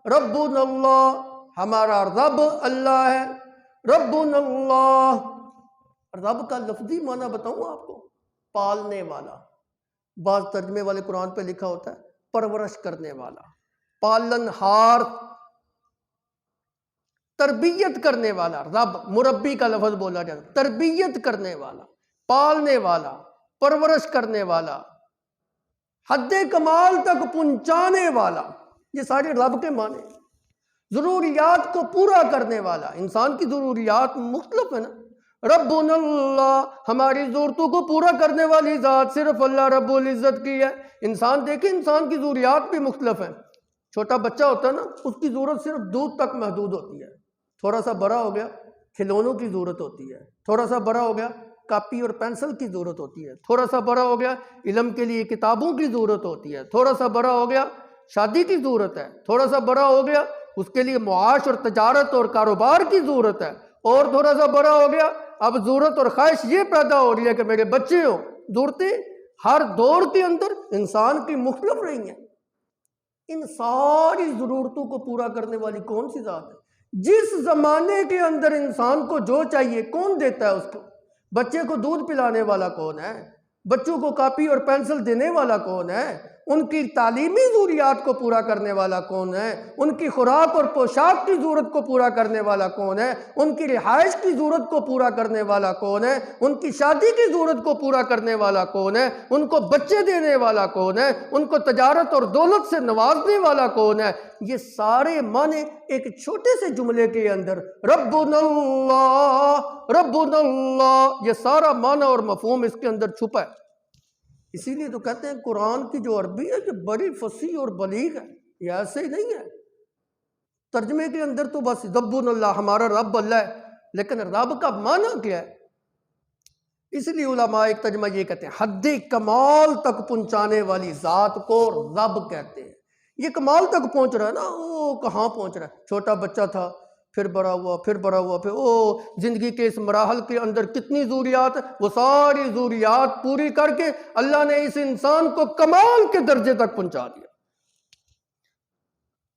ربنا اللہ، ہمارا رب اللہ ہے۔ ربنا اللہ، رب کا لفظی معنی بتاؤں آپ کو، پالنے والا۔ بعض ترجمے والے قرآن پہ لکھا ہوتا ہے پرورش کرنے والا، پالن ہار، تربیت کرنے والا۔ رب مربی کا لفظ بولا جاتا ہے، تربیت کرنے والا، پالنے والا، پرورش کرنے والا، حد کمال تک پہنچانے والا، یہ سارے رب کے معنی۔ ضروریات کو پورا کرنے والا. انسان کی ضروریات مختلف ہیں نا. ربنا اللہ، ہماری ضرورتوں کو پورا کرنے والی ذات صرف اللہ رب العزت کی ہے. انسان دیکھیں، انسان کی ضروریات بھی مختلف ہیں. چھوٹا بچہ ہوتا ہے نا، اس کی ضرورت صرف دودھ تک محدود ہوتی ہے. تھوڑا سا بڑا ہو گیا کھلونوں کی ضرورت ہوتی ہے. تھوڑا سا بڑا ہو گیا کاپی اور پینسل کی ضرورت ہوتی ہے. تھوڑا سا بڑا ہو گیا علم کے لیے کتابوں کی ضرورت ہوتی ہے. تھوڑا سا بڑا ہو گیا شادی کی ضرورت ہے. تھوڑا سا بڑا ہو گیا اس کے لیے معاش اور تجارت اور کاروبار کی ضرورت ہے. اور تھوڑا سا بڑا ہو گیا اب ضرورت اور خواہش یہ پیدا ہو رہی ہے کہ میرے بچے ہوں. ضرورتیں ہر دور کے اندر انسان کی مختلف رہی ہیں. ان ساری ضرورتوں کو پورا کرنے والی کون سی ذات ہے؟ جس زمانے کے اندر انسان کو جو چاہیے کون دیتا ہے اس کو؟ بچے کو دودھ پلانے والا کون ہے؟ بچوں کو کاپی اور پینسل دینے والا کون ہے؟ ان کی تعلیمی ضروریات کو پورا کرنے والا کون ہے؟ ان کی خوراک اور پوشاک کی ضرورت کو پورا کرنے والا کون ہے؟ ان کی رہائش کی ضرورت کو پورا کرنے والا کون ہے؟ ان کی شادی کی ضرورت کو پورا کرنے والا کون ہے؟ ان کو بچے دینے والا کون ہے؟ ان کو تجارت اور دولت سے نوازنے والا کون ہے؟ یہ سارے معنی ایک چھوٹے سے جملے کے اندر ربنا اللہ، یہ سارا معنی اور مفہوم اس کے اندر چھپا ہے. اسی لیے تو کہتے ہیں قرآن کی جو عربی ہے یہ بڑی فصیح اور بلیغ ہے. یہ ایسے ہی نہیں ہے. ترجمے کے اندر تو بس ربنا اللہ، ہمارا رب اللہ ہے، لیکن رب کا معنی کیا ہے؟ اس لیے علماء ایک ترجمہ یہ کہتے ہیں حد کمال تک پہنچانے والی ذات کو رب کہتے ہیں. یہ کمال تک پہنچ رہا ہے نا، وہ کہاں پہنچ رہا ہے؟ چھوٹا بچہ تھا، پھر بڑا ہوا، پھر بڑا ہوا، پھر زندگی کے اس مراحل کے اندر کتنی ضروریات، وہ ساری ضروریات پوری کر کے اللہ نے اس انسان کو کمال کے درجے تک پہنچا دیا.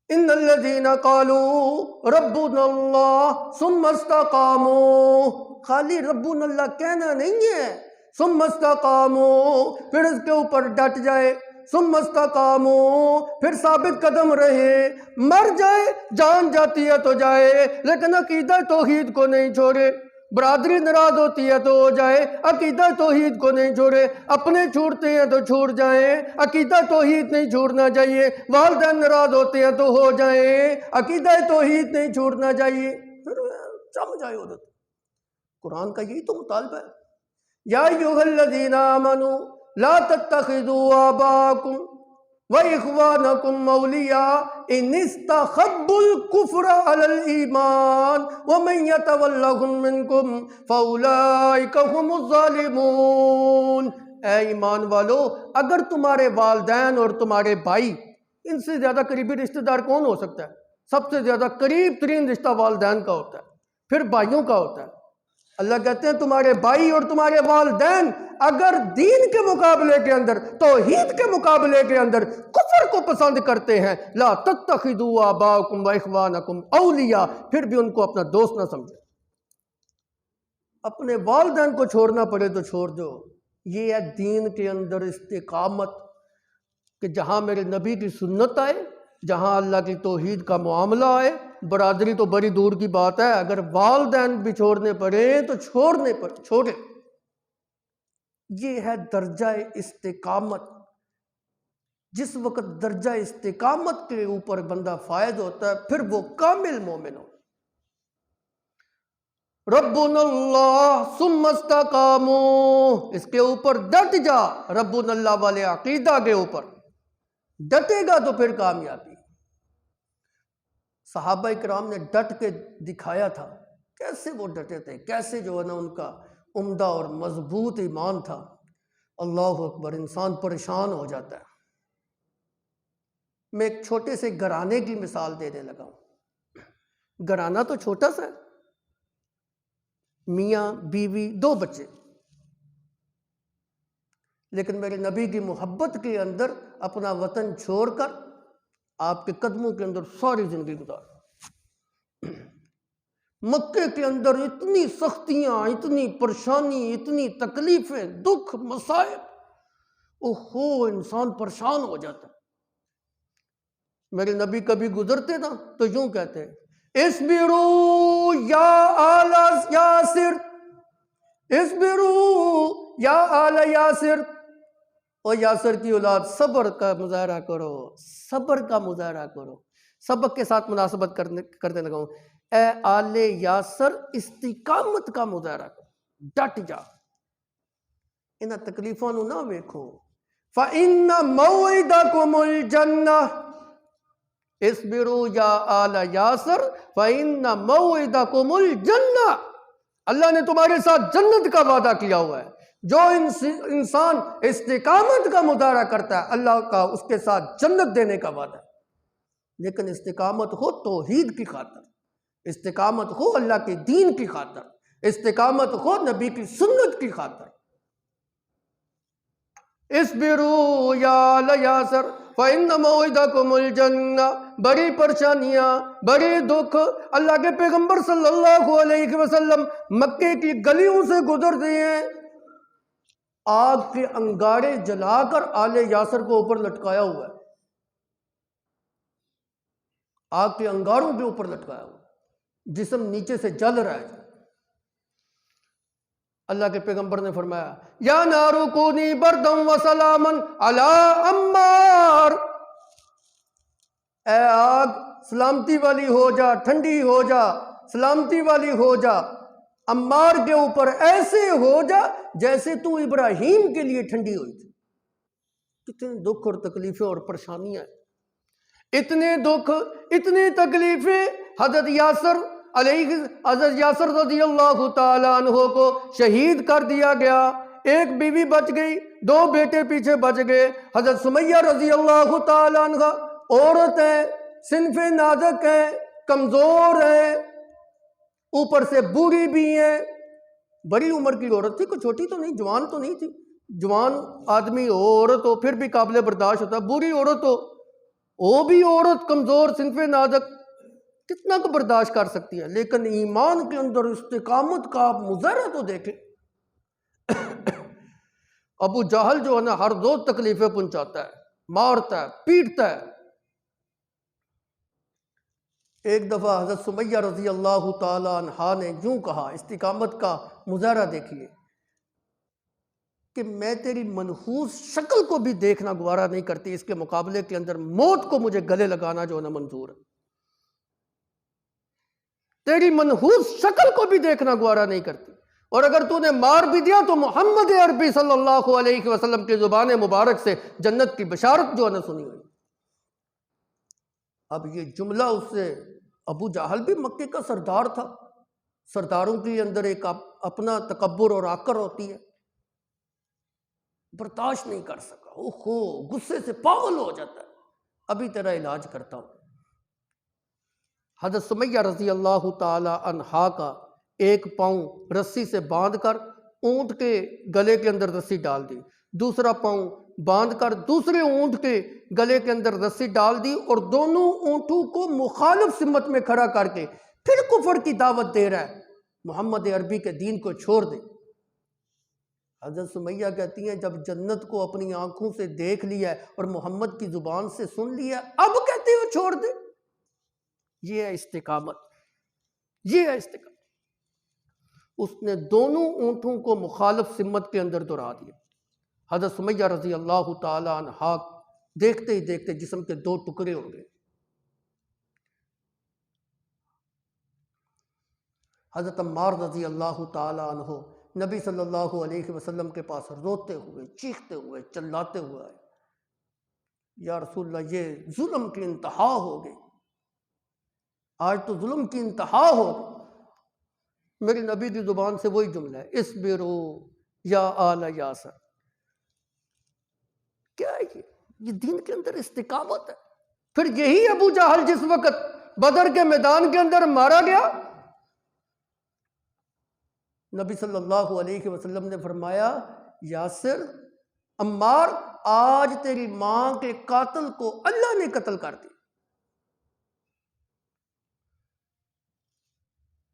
ان الذین قالوا ربنا اللہ ثم استقاموا، خالی ربنا اللہ کہنا نہیں ہے، ثم استقاموا پھر اس کے اوپر ڈٹ جائے، ثم استقاموا پھر ثابت قدم رہے، مر جائے، جان جاتی ہے تو جائے لیکن عقیدہ توحید کو نہیں چھوڑے. برادری ناراض ہوتی ہے تو ہو جائے، عقیدہ توحید کو نہیں چھوڑے. اپنے چھوڑتے ہیں تو چھوڑ جائیں، عقیدہ توحید نہیں چھوڑنا چاہیے. والدین ناراض ہوتے ہیں تو ہو جائیں، عقیدہ توحید نہیں چھوڑنا چاہیے. پھر سمجھ جائے ادھر. قرآن کا یہی تو مطالبہ ہے. یا ایھا الذین آمنوا لا تتخذوا آباءکم وَإِخْوَانَكُمْ أَوْلِيَاءَ إِنِ اسْتَحَبُّوا الْكُفْرَ عَلَى الْإِيمَانِ وَمَنْ يَتَوَلَّهُمْ مِنْكُمْ فَأُولَئِكَ هُمُ الظَّالِمُونَ. اے ایمان والو، اگر تمہارے والدین اور تمہارے بھائی، ان سے زیادہ قریبی رشتہ دار کون ہو سکتا ہے؟ سب سے زیادہ قریب ترین رشتہ والدین کا ہوتا ہے، پھر بھائیوں کا ہوتا ہے. اللہ کہتے ہیں تمہارے بھائی اور تمہارے والدین اگر دین کے مقابلے کے اندر، توحید کے مقابلے کے اندر کفر کو پسند کرتے ہیں، لا تتخذوا آباءکم واخوانکم اولیاء، پھر بھی ان کو اپنا دوست نہ سمجھے. اپنے والدین کو چھوڑنا پڑے تو چھوڑ دو. یہ ہے دین کے اندر استقامت، کہ جہاں میرے نبی کی سنت آئے، جہاں اللہ کی توحید کا معاملہ آئے. برادری تو بڑی دور کی بات ہے، اگر والدین بھی چھوڑنے پڑے تو چھوڑے. یہ ہے درجہ استقامت. جس وقت درجہ استقامت کے اوپر بندہ فائز ہوتا ہے پھر وہ کامل مومن ہو. ربنا اللہ ثم استقاموا، اس کے اوپر ڈٹ جا. ربنا اللہ والے عقیدہ کے اوپر ڈٹے گا تو پھر کامیابی. صحابہ کرام نے ڈٹ کے دکھایا تھا. کیسے وہ ڈٹے تھے، کیسے جو ہے نا ان کا عمدہ اور مضبوط ایمان تھا. اللہ اکبر، انسان پریشان ہو جاتا ہے. میں ایک چھوٹے سے گھرانے کی مثال دینے لگا ہوں. گھرانہ تو چھوٹا سا ہے، میاں بیوی 2 بچے، لیکن میرے نبی کی محبت کے اندر اپنا وطن چھوڑ کر آپ کے قدموں کے اندر ساری زندگی گزار. مکے کے اندر اتنی سختیاں، اتنی پریشانی، اتنی تکلیفیں، دکھ، مصائب، انسان پریشان ہو جاتا ہے. میرے نبی کبھی گزرتے نا تو یوں کہتے ہیں اصبروا یا آل یاسر، اصبروا یا آل یاسر. اور یاسر کی اولاد، صبر کا مظاہرہ کرو، صبر کا مظاہرہ کرو. سبق کے ساتھ مناسبت کرنے لگا ہوں. اے آل یاسر استقامت کا مظاہرہ کرو، ڈٹ جا، انہاں تکلیفوں نو نہ ویکھو. فَإِنَّ مَوْعِدَكُمُ الْجَنَّةُ اصبروا یا آل یاسر فَإِنَّ مَوْعِدَكُمُ الْجَنَّةُ. اللہ نے تمہارے ساتھ جنت کا وعدہ کیا ہوا ہے. جو انسان استقامت کا مظاہرہ کرتا ہے اللہ کا اس کے ساتھ جنت دینے کا وعدہ ہے. لیکن استقامت ہو توحید کی خاطر، استقامت ہو اللہ کے دین کی خاطر، استقامت ہو نبی کی سنت کی خاطر. اصبروا یا آل یاسر فَإِنَّ مَوْعِدَكُمُ الْجَنَّةُ. بڑی پریشانیاں، بڑے دکھ اللہ کے پیغمبر صلی اللہ علیہ وسلم مکے کی گلیوں سے گزر رہے ہیں. آگ کے انگارے جلا کر آل یاسر کو اوپر لٹکایا ہوا ہے، آگ کے انگاروں کے اوپر لٹکایا ہوا ہے، جسم نیچے سے جل رہا ہے. اللہ کے پیغمبر نے فرمایا یا نار کونی بردم وسلاما علی عمار. اے آگ سلامتی والی ہو جا، ٹھنڈی ہو جا، سلامتی والی ہو جا عمار کے اوپر، ایسے ہو جا جیسے تو ابراہیم کے لیے ٹھنڈی ہوئی تھی. کتنے دکھ اور تکلیفیں اور پریشانیاں ہیں، اتنے دکھ اتنی تکلیفیں. حضرت یاسر رضی اللہ تعالیٰ عنہ کو شہید کر دیا گیا. ایک بیوی بچ گئی، 2 بیٹے پیچھے بچ گئے. حضرت سمیہ رضی اللہ تعالیٰ عنہ عورت ہے، صنف نازک ہے، کمزور ہے، اوپر سے بوڑھی بھی ہے. بڑی عمر کی عورت تھی، کوئی چھوٹی تو نہیں، جوان تو نہیں تھی. جوان آدمی ہو، عورت ہو پھر بھی قابل برداشت ہوتا ہے، بوڑھی عورت ہو، وہ بھی عورت کمزور صنف نازک، کتنا کو برداشت کر سکتی ہے. لیکن ایمان کے اندر استقامت کا آپ مظاہرہ تو دیکھیں. ابو جہل جو ہے نا ہر روز تکلیفیں پہنچاتا ہے، مارتا ہے، پیٹتا ہے. ایک دفعہ حضرت سمیہ رضی اللہ تعالی عنہا نے یوں کہا، استقامت کا مظاہرہ دیکھیے، کہ میں تیری منحوس شکل کو بھی دیکھنا گوارا نہیں کرتی، اس کے مقابلے کے اندر موت کو مجھے گلے لگانا جو ہے نا منظور ہے. تیری منحوس شکل کو بھی دیکھنا گوارا نہیں کرتی، اور اگر تو نے مار بھی دیا تو محمد عربی صلی اللہ علیہ وسلم کی زبان مبارک سے جنت کی بشارت جو ہے نا سنی ہوئی. اب یہ جملہ اس سے، ابو جہل بھی مکے کا سردار تھا، سرداروں کے اندر ایک اپنا تکبر اور آکر ہوتی ہے، برداشت نہیں کر سکا. اوہو، غصے سے پاگل ہو جاتا ہے. ابھی تیرا علاج کرتا ہوں. حضرت سمیہ رضی اللہ تعالی عنہا کا ایک پاؤں رسی سے باندھ کر اونٹ کے گلے کے اندر رسی ڈال دی، دوسرا پاؤں باندھ کر دوسرے اونٹ کے گلے کے اندر رسی ڈال دی، اور دونوں اونٹوں کو مخالف سمت میں کھڑا کر کے پھر کفر کی دعوت دے رہا ہے، محمد عربی کے دین کو چھوڑ دے. حضرت سمیہ کہتی ہیں جب جنت کو اپنی آنکھوں سے دیکھ لیا ہے اور محمد کی زبان سے سن لیا ہے، اب کہتے ہو چھوڑ دے. یہ ہے استقامت، یہ ہے استقامت. اس نے دونوں اونٹوں کو مخالف سمت کے اندر دوڑا دیا. حضرت سمیہ رضی اللہ تعالی عنہا دیکھتے ہی دیکھتے جسم کے 2 ٹکڑے ہو گئے. حضرت عمار رضی اللہ تعالی عنہ نبی صلی اللہ علیہ وسلم کے پاس روتے ہوئے، چیختے ہوئے، چلاتے ہوئے آئے، یا رسول اللہ یہ ظلم کی انتہا ہو گئی، آج تو ظلم کی انتہا ہو گئی. میری نبی کی زبان سے وہی جملہ ہے، اصبروا یا آل یاسر. کیا ہے یہ دین کے اندر استقامت ہے. پھر یہی ابو جہل جس وقت بدر کے میدان کے اندر مارا گیا، نبی صلی اللہ علیہ وسلم نے فرمایا یاسر، عمار، آج تیری ماں کے قاتل کو اللہ نے قتل کر دیا.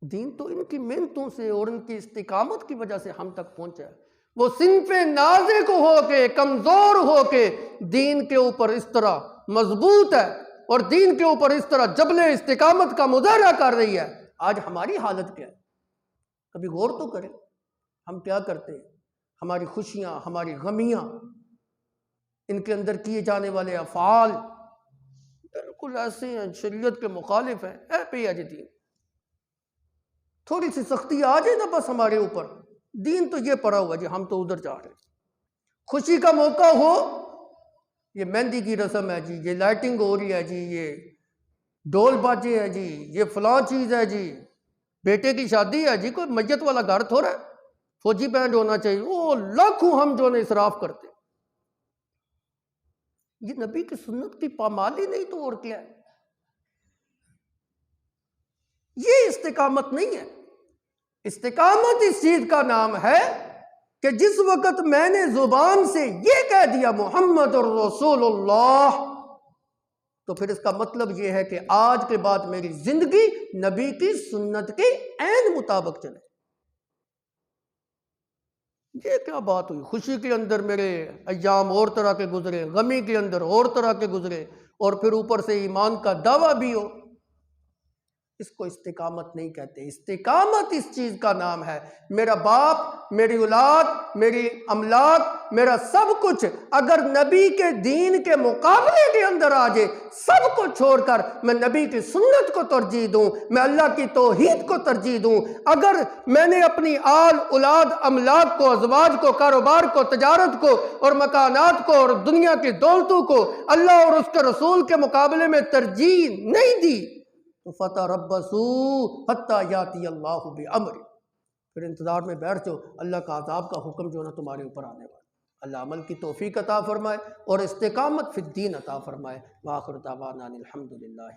دین تو ان کی محنتوں سے اور ان کی استقامت کی وجہ سے ہم تک پہنچا ہے. وہ صنف نازک ہو کے، کمزور ہو کے دین کے اوپر اس طرح مضبوط ہے اور دین کے اوپر اس طرح جبل استقامت کا مظاہرہ کر رہی ہے. آج ہماری حالت کیا ہے؟ کبھی غور تو کریں، ہم کیا کرتے ہیں؟ ہماری خوشیاں، ہماری غمیاں، ان کے اندر کیے جانے والے افعال بالکل ایسے ہیں، شریعت کے مخالف ہیں، اے پہ اج دین، تھوڑی سی سختی آ جائے نا بس ہمارے اوپر، دین تو یہ پڑا ہوا جی، ہم تو ادھر جا رہے ہیں۔ خوشی کا موقع ہو، یہ مہندی کی رسم ہے جی، یہ لائٹنگ ہو رہی ہے جی، یہ ڈول باجے ہے جی، یہ فلاں چیز ہے جی، بیٹے کی شادی ہے جی، کوئی میت والا گھر تھوڑا ہے، فوجی بینڈ ہونا چاہیے، وہ لاکھوں ہم جو نے اسراف کرتے، یہ نبی کی سنت کی پامالی نہیں تو اور کیا ہے؟ یہ استقامت نہیں ہے۔ استقامت اس چیز کا نام ہے کہ جس وقت میں نے زبان سے یہ کہہ دیا محمد الرسول اللہ، تو پھر اس کا مطلب یہ ہے کہ آج کے بعد میری زندگی نبی کی سنت کے عین مطابق چلے۔ یہ کیا بات ہوئی؟ خوشی کے اندر میرے ایام اور طرح کے گزرے، غمی کے اندر اور طرح کے گزرے، اور پھر اوپر سے ایمان کا دعویٰ بھی ہو، اس کو استقامت نہیں کہتے۔ استقامت اس چیز کا نام ہے میرا باپ، میری اولاد، میری املاک، میرا سب کچھ اگر نبی کے دین کے مقابلے کے اندر آ جائے، سب کو چھوڑ کر میں نبی کی سنت کو ترجیح دوں، میں اللہ کی توحید کو ترجیح دوں۔ اگر میں نے اپنی آل اولاد، املاک کو، ازواج کو، کاروبار کو، تجارت کو اور مکانات کو اور دنیا کی دولتوں کو اللہ اور اس کے رسول کے مقابلے میں ترجیح نہیں دی، تو فَتَرَبَّصُوا حَتَّى يَأْتِيَ اللَّهُ بِأَمْرِهِ، پھر انتظار میں بیٹھ جاؤ، اللہ کا عذاب کا حکم جو ہے نا تمہارے اوپر آنے والا۔ اللہ عمل کی توفیق عطا فرمائے اور استقامت فی الدین عطا فرمائے۔ وآخر دعوانا الحمدللہ۔